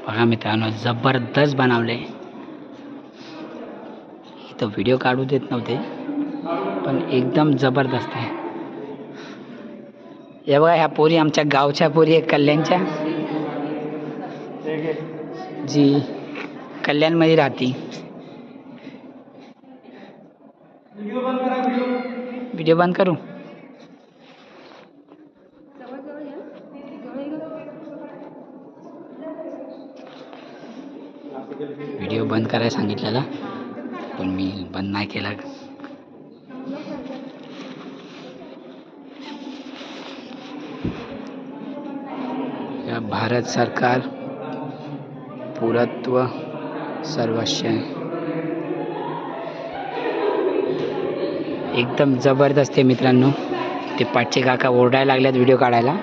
बघा मित्रांनो, जबरदस्त बनवले. इथं व्हिडिओ काढू देत नव्हते, पण एकदम जबरदस्त आहे. हे बघा, ह्या पोरी आमच्या गावच्या पोरी आहे, कल्याणच्या, जी कल्याणमध्ये राहती. व्हिडिओ बंद करू. व्हिडिओ बंद करायला सांगितलेला, पण मी बंद नाही केला. या भारत सरकार पुरातत्व सर्वेक्षण एकदम जबरदस्त आहे मित्रांनो. ते पाठचे काका ओरडायला लागल्यात व्हिडिओ काढायला.